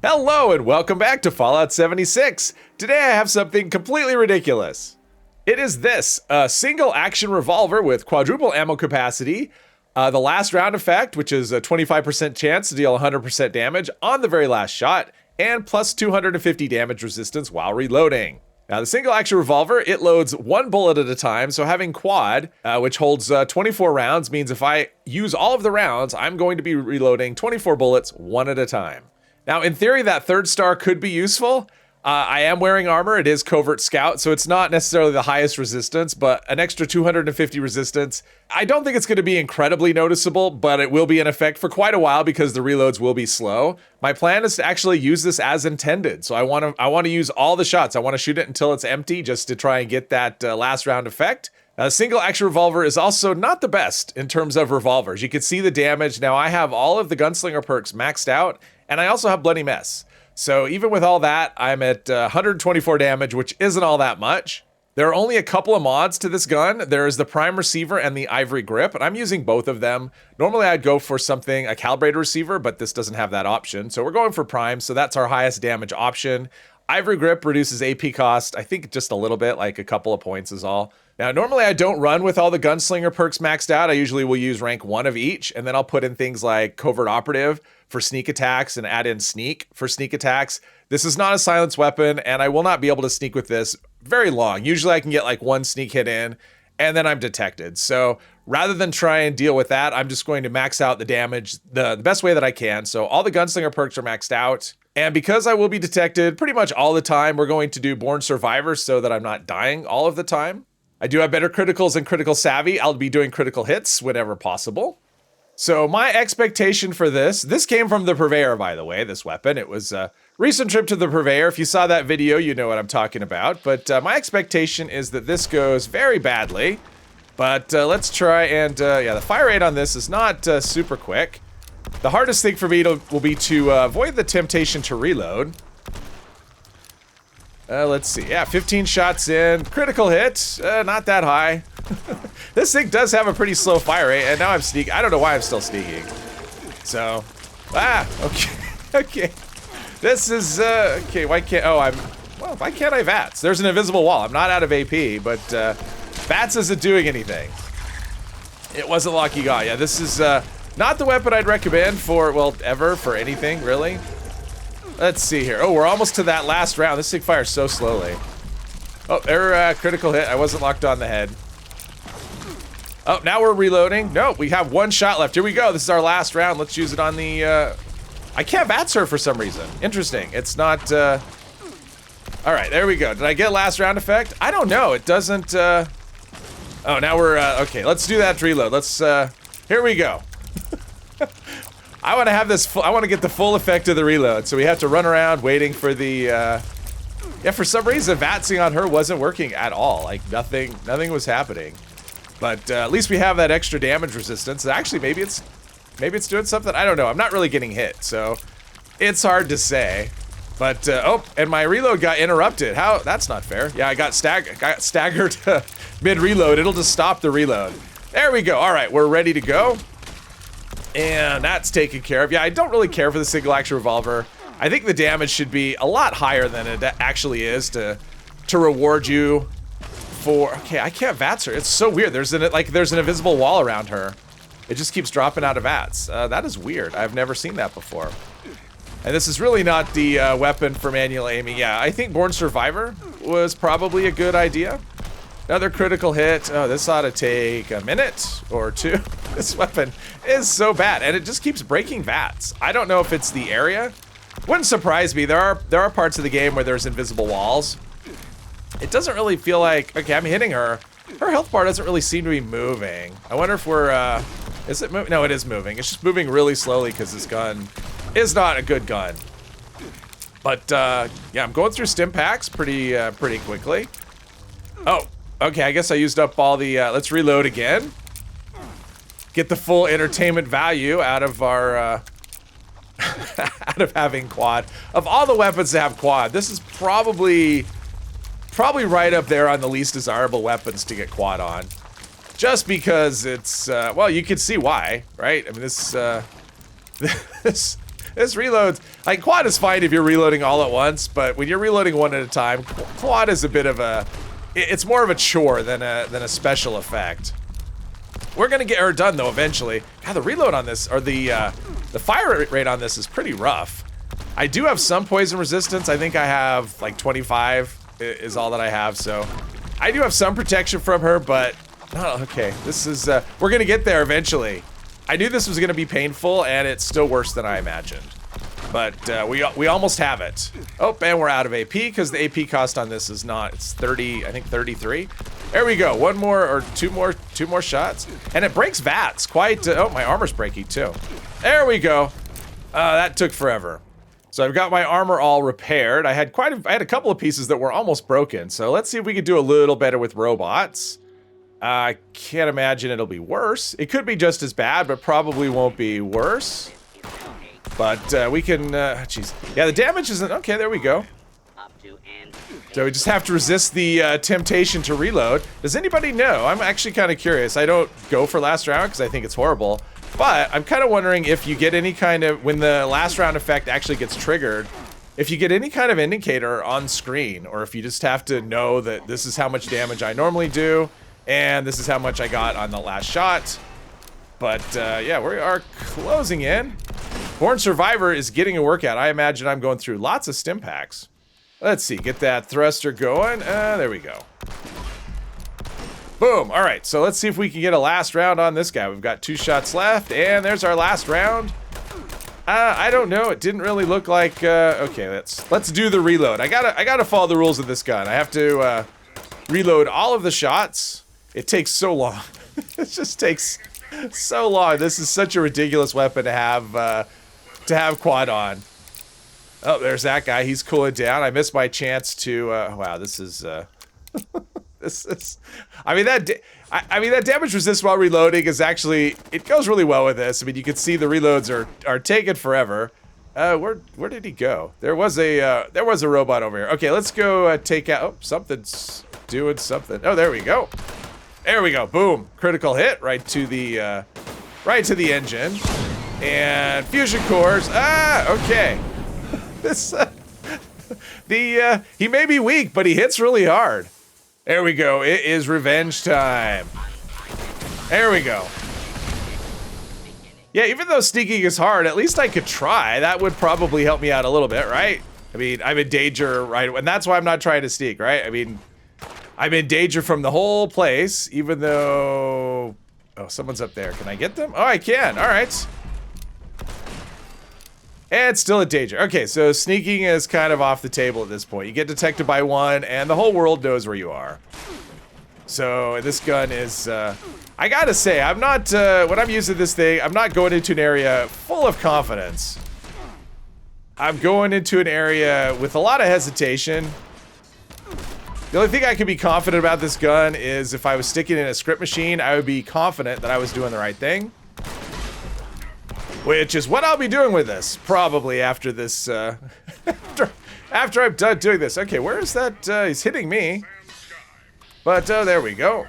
Hello and welcome back to Fallout 76. Today I have something completely ridiculous. It is this, a single action revolver with quadruple ammo capacity, the last round effect, which is a 25% chance to deal 100% damage on the very last shot, and plus 250 damage resistance while reloading. Now the single action revolver, it loads one bullet at a time, so having quad, which holds 24 rounds, means if I use all of the rounds, I'm going to be reloading 24 bullets one at a time. Now, in theory, that third star could be useful. I am wearing armor. It is Covert Scout, so it's not necessarily the highest resistance, but an extra 250 resistance. I don't think it's going to be incredibly noticeable, but it will be in effect for quite a while because the reloads will be slow. My plan is to actually use this as intended. So I want to use all the shots. I want to shoot it until it's empty just to try and get that last round effect. A single action revolver is also not the best in terms of revolvers. You can see the damage. Now I have all of the gunslinger perks maxed out, and I also have Bloody Mess. So even with all that, I'm at 124 damage, which isn't all that much. There are only a couple of mods to this gun. There is the prime receiver and the ivory grip, and I'm using both of them. Normally I'd go for a calibrated receiver, but this doesn't have that option. So we're going for prime, so that's our highest damage option. Ivory grip reduces AP cost, I think just a little bit, like a couple of points is all. Now, normally I don't run with all the gunslinger perks maxed out. I usually will use rank 1 of each, and then I'll put in things like covert operative for sneak attacks and add in sneak for sneak attacks. This is not a silence weapon, and I will not be able to sneak with this very long. Usually I can get like one sneak hit in, and then I'm detected. So rather than try and deal with that, I'm just going to max out the damage the best way that I can. So all the gunslinger perks are maxed out. And because I will be detected pretty much all the time, we're going to do Born Survivor so that I'm not dying all of the time. I do have better criticals and critical savvy. I'll be doing critical hits whenever possible. So my expectation for this came from the Purveyor, by the way, this weapon. It was a recent trip to the Purveyor. If you saw that video, you know what I'm talking about. But my expectation is that this goes very badly. But let's try and, yeah, the fire rate on this is not super quick. The hardest thing for me will be to avoid the temptation to reload. Let's see. Yeah, 15 shots in. Critical hit. Not that high. This thing does have a pretty slow fire rate, and now I'm sneaking. I don't know why I'm still sneaking. So, okay. Okay. This is, okay, why can't I VATS? There's an invisible wall. I'm not out of AP, but VATS isn't doing anything. It wasn't lucky God. Yeah, this is not the weapon I'd recommend for, well, ever, for anything, really. Let's see here. Oh, we're almost to that last round. This thing fires so slowly. Oh, there, critical hit. I wasn't locked on the head. Oh, now we're reloading. No, we have one shot left. Here we go. This is our last round. Let's use it on the, I can't VATS her for some reason. Interesting. It's not, all right, there we go. Did I get last round effect? I don't know. It doesn't, oh, now we're, okay, let's do that reload. Let's, here we go. I want to have this, I want to get the full effect of the reload. So we have to run around waiting for the, yeah, for some reason, VATSing on her wasn't working at all. Like nothing was happening. But at least we have that extra damage resistance. Actually, maybe it's doing something. I don't know. I'm not really getting hit, so it's hard to say. But oh, and my reload got interrupted. How? That's not fair. Yeah, I got staggered mid-reload. It'll just stop the reload. There we go. All right, we're ready to go. And that's taken care of. Yeah, I don't really care for the single action revolver. I think the damage should be a lot higher than it actually is to reward you for. Okay, I can't VATS her. It's so weird. There's an invisible wall around her. It just keeps dropping out of VATS. That is weird. I've never seen that before. And this is really not the weapon for manual aiming. Yeah, I think Born Survivor was probably a good idea. Another critical hit. Oh, this ought to take a minute or two. This weapon is so bad, and it just keeps breaking VATS. I don't know if it's the area. Wouldn't surprise me. There are parts of the game where there's invisible walls. It doesn't really feel like, okay, I'm hitting her. Her health bar doesn't really seem to be moving. I wonder if we're, is it moving? No, it is moving. It's just moving really slowly because this gun is not a good gun. But, yeah, I'm going through stim packs pretty quickly. Oh, okay, I guess I used up all the, let's reload again. Get the full entertainment value out of our, out of having quad. Of all the weapons to have quad, this is probably right up there on the least desirable weapons to get quad on. Just because it's, well, you can see why, right? I mean, this This reload, like quad is fine if you're reloading all at once, but when you're reloading one at a time, quad is a bit of a, it's more of a chore than a special effect. We're gonna get her done though eventually. God, the reload on this, or the fire rate on this is pretty rough. I do have some poison resistance. I think I have like 25 is all that I have, so I do have some protection from her, but oh, okay, this is, we're gonna get there eventually. I knew this was gonna be painful, and it's still worse than I imagined. But we almost have it. Oh, and we're out of AP, because the AP cost on this is not, it's 30, I think 33. There we go, one more, or two more shots. And it breaks VATs, quite, oh, my armor's breaking too. There we go. That took forever. So I've got my armor all repaired. I had a couple of pieces that were almost broken. So let's see if we can do a little better with robots. I can't imagine it'll be worse. It could be just as bad, but probably won't be worse. But we can, jeez. Yeah, the damage isn't, okay, there we go. So we just have to resist the temptation to reload. Does anybody know? I'm actually kind of curious. I don't go for last round because I think it's horrible. But I'm kind of wondering if you get any kind of, when the last round effect actually gets triggered, if you get any kind of indicator on screen, or if you just have to know that this is how much damage I normally do, and this is how much I got on the last shot. But yeah, we are closing in. Born Survivor is getting a workout. I imagine I'm going through lots of stim packs. Let's see, get that thruster going. There we go. Boom, all right, so let's see if we can get a last round on this guy. We've got 2 shots left, and there's our last round. I don't know, it didn't really look like, okay, let's do the reload. I gotta follow the rules of this gun. I have to reload all of the shots. It takes so long. It just takes so long. This is such a ridiculous weapon to have quad on. Oh, there's that guy. He's cooling down. I missed my chance to. Wow, this is. This is. I mean that damage resist while reloading is actually. It goes really well with this. I mean, you can see the reloads are taking forever. Where did he go? There was a robot over here. Okay, let's go take out. Oh, something's doing something. Oh, there we go. There we go. Boom. Critical hit right to the engine. And fusion cores. Ah, okay. This he may be weak, but he hits really hard. There we go. It is revenge time. There we go. Yeah, even though sneaking is hard, at least I could try. That would probably help me out a little bit, right? I mean, I'm in danger, right? And that's why I'm not trying to sneak, right? I mean, I'm in danger from the whole place, even though... Oh, someone's up there. Can I get them? Oh, I can. All right. And still in danger. Okay, so sneaking is kind of off the table at this point. You get detected by one, and the whole world knows where you are. So this gun is... I gotta say, I'm not... when I'm using this thing, I'm not going into an area full of confidence. I'm going into an area with a lot of hesitation. The only thing I could be confident about this gun is if I was sticking in a script machine, I would be confident that I was doing the right thing. Which is what I'll be doing with this, probably after this, after I'm done doing this. Okay, where is that? He's hitting me. But, there we go.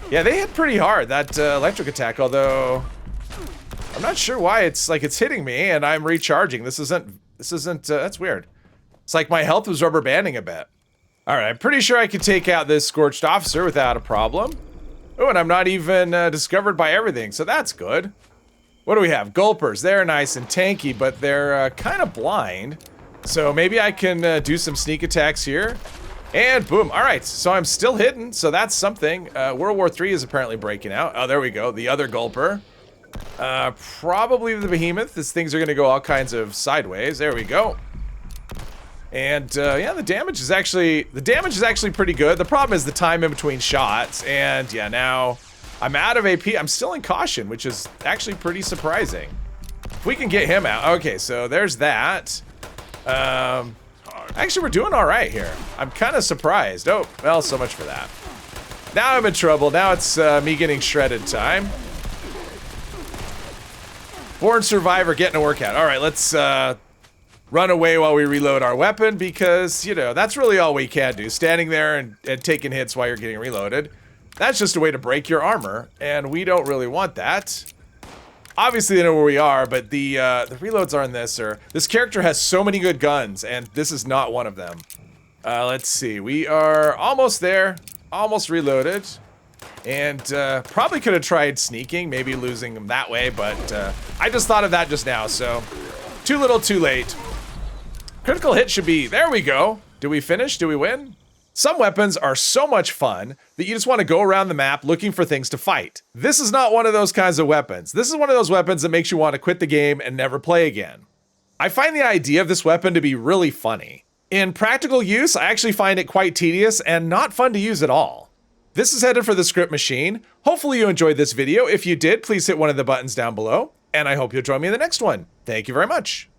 Yeah, they hit pretty hard, that electric attack, although I'm not sure why it's hitting me and I'm recharging. This isn't, that's weird. It's like my health was rubber banding a bit. All right, I'm pretty sure I can take out this scorched officer without a problem. Oh, and I'm not even discovered by everything, so that's good. What do we have? Gulpers. They're nice and tanky, but they're kind of blind. So maybe I can do some sneak attacks here. And boom. All right, so I'm still hidden, so that's something. World War III is apparently breaking out. Oh, there we go. The other Gulper. Probably the Behemoth. These things are going to go all kinds of sideways. There we go. And yeah, the damage is actually pretty good. The problem is the time in between shots. And yeah, now I'm out of AP. I'm still in caution, which is actually pretty surprising. If we can get him out. Okay, so there's that. Actually, we're doing all right here. I'm kind of surprised. Oh, well, so much for that. Now I'm in trouble. Now it's me getting shredded time. Born Survivor getting a workout. All right, let's run away while we reload our weapon because, you know, that's really all we can do. Standing there and taking hits while you're getting reloaded. That's just a way to break your armor, and we don't really want that. Obviously they know where we are, but the reloads aren't this, or this character has so many good guns, and this is not one of them. Let's see, we are almost there, almost reloaded, and probably could have tried sneaking, maybe losing them that way, but I just thought of that just now, so too little, too late. Critical hit should be, there we go. Do we finish? Do we win? Some weapons are so much fun that you just want to go around the map looking for things to fight. This is not one of those kinds of weapons. This is one of those weapons that makes you want to quit the game and never play again. I find the idea of this weapon to be really funny. In practical use, I actually find it quite tedious and not fun to use at all. This is headed for the script machine. Hopefully you enjoyed this video. If you did, please hit one of the buttons down below, and I hope you'll join me in the next one. Thank you very much.